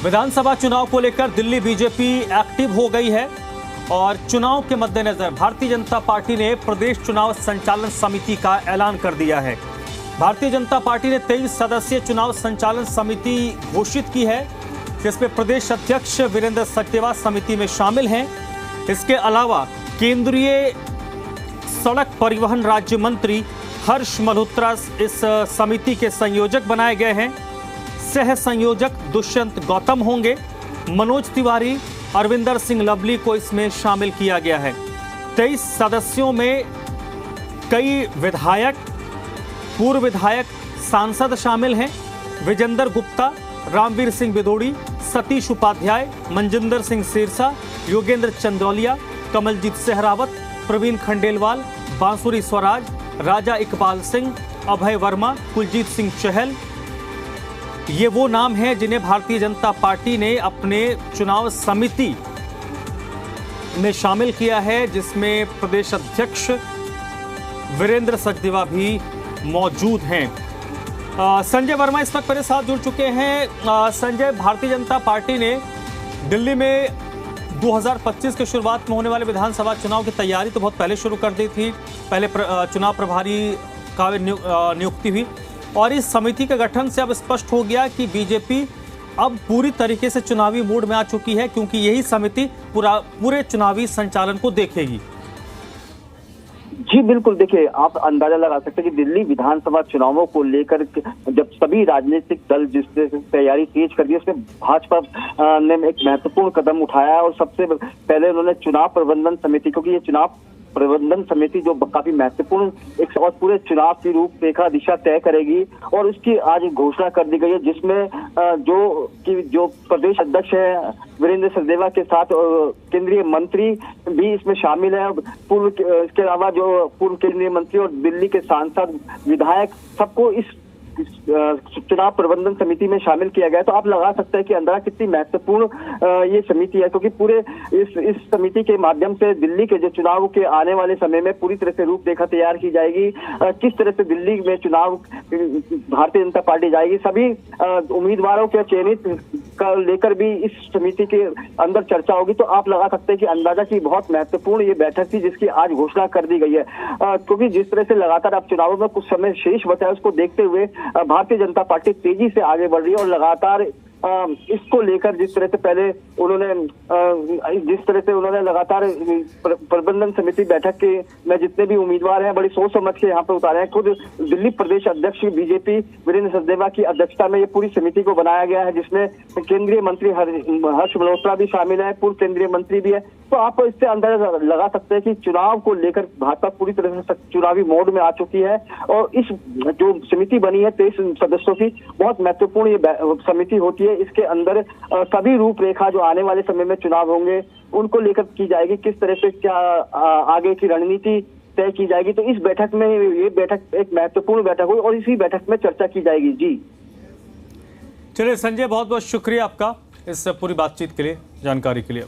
विधानसभा चुनाव को लेकर दिल्ली बीजेपी एक्टिव हो गई है और चुनाव के मद्देनजर भारतीय जनता पार्टी ने प्रदेश चुनाव संचालन समिति का ऐलान कर दिया है। भारतीय जनता पार्टी ने 23 सदस्यीय चुनाव संचालन समिति घोषित की है, जिसमें प्रदेश अध्यक्ष वीरेंद्र सचदेवा समिति में शामिल हैं। इसके अलावा केंद्रीय सड़क परिवहन राज्य मंत्री हर्ष मल्होत्रा इस समिति के संयोजक बनाए गए हैं। सह संयोजक दुष्यंत गौतम होंगे। मनोज तिवारी, अरविंदर सिंह लवली को इसमें शामिल किया गया है। 23 सदस्यों में कई विधायक, पूर्व विधायक, सांसद शामिल हैं। विजेंद्र गुप्ता, रामवीर सिंह बिदोड़ी, सतीश उपाध्याय, मनजिंदर सिंह सिरसा, योगेंद्र चंदौलिया, कमलजीत सहरावत, प्रवीण खंडेलवाल, बांसुरी स्वराज, राजा इकबाल सिंह, अभय वर्मा, कुलजीत सिंह चहल, ये वो नाम हैं जिन्हें भारतीय जनता पार्टी ने अपने चुनाव समिति में शामिल किया है, जिसमें प्रदेश अध्यक्ष वीरेंद्र सचदेवा भी मौजूद हैं। संजय वर्मा इस वक्त मेरे साथ जुड़ चुके हैं। संजय, भारतीय जनता पार्टी ने दिल्ली में 2025 के शुरुआत में होने वाले विधानसभा चुनाव की तैयारी तो बहुत पहले शुरू कर दी थी। पहले चुनाव प्रभारी का नियुक्ति हुई और इस समिति के गठन से अब स्पष्ट हो गया कि बीजेपी अब पूरी तरीके से चुनावी मूड में आ चुकी है, क्योंकि यही समिति पूरे चुनावी संचालन को देखेगी। जी बिल्कुल, देखिए आप अंदाजा लगा सकते हैं कि दिल्ली विधानसभा चुनावों को लेकर जब सभी राजनीतिक दल जिस तैयारी तेज कर दी, उसमें भाजपा ने एक महत्वपूर्ण कदम उठाया और सबसे पहले उन्होंने चुनाव प्रबंधन समिति, क्योंकि ये चुनाव प्रबंधन समिति जो काफी महत्वपूर्ण एक और पूरे चुनाव की रूपरेखा दिशा तय करेगी, और उसकी आज घोषणा कर दी गई है, जिसमें जो प्रदेश अध्यक्ष है वीरेंद्र सचदेवा के साथ केंद्रीय मंत्री भी इसमें शामिल है। इसके अलावा जो पूर्व केंद्रीय मंत्री और दिल्ली के सांसद, विधायक, सबको इस चुनाव प्रबंधन समिति में शामिल किया गया। तो आप लगा सकते हैं कि अंदर कितनी महत्वपूर्ण ये समिति है, क्योंकि पूरे इस समिति के माध्यम से दिल्ली के जो चुनाव के आने वाले समय में पूरी तरह से रूपरेखा तैयार की जाएगी। किस तरह से दिल्ली में चुनाव भारतीय जनता पार्टी जाएगी, सभी उम्मीदवारों के चयनित का लेकर भी इस समिति के अंदर चर्चा होगी। तो आप लगा सकते हैं कि अंदाजा की बहुत महत्वपूर्ण ये बैठक थी, जिसकी आज घोषणा कर दी गई है, क्योंकि जिस तरह से लगातार अब चुनावों में कुछ समय शेष बचा है, उसको देखते हुए भारतीय जनता पार्टी तेजी से आगे बढ़ रही है और लगातार इसको लेकर जिस तरह से उन्होंने लगातार प्रबंधन समिति बैठक के में जितने भी उम्मीदवार हैं बड़ी सोच समझ के यहाँ पे उतारे हैं। खुद दिल्ली प्रदेश अध्यक्ष बीजेपी वीरेंद्र सचदेवा की अध्यक्षता में ये पूरी समिति को बनाया गया है, जिसमें केंद्रीय मंत्री हर्ष मल्होत्रा भी शामिल है, पूर्व केंद्रीय मंत्री भी है। तो आप इससे अंदाजा लगा सकते हैं कि चुनाव को लेकर भाजपा पूरी तरह से चुनावी मोड में आ चुकी है, और इस जो समिति बनी है 23 सदस्यों की, बहुत महत्वपूर्ण ये समिति होती है। इसके अंदर सभी रूपरेखा जो आने वाले समय में चुनाव होंगे उनको लेकर की जाएगी, किस तरह से क्या आगे की रणनीति तय की जाएगी। तो इस बैठक में ये बैठक एक महत्वपूर्ण बैठक हुई और इसी बैठक में चर्चा की जाएगी। जी चलिए संजय, बहुत बहुत शुक्रिया आपका इस पूरी बातचीत के लिए, जानकारी के लिए।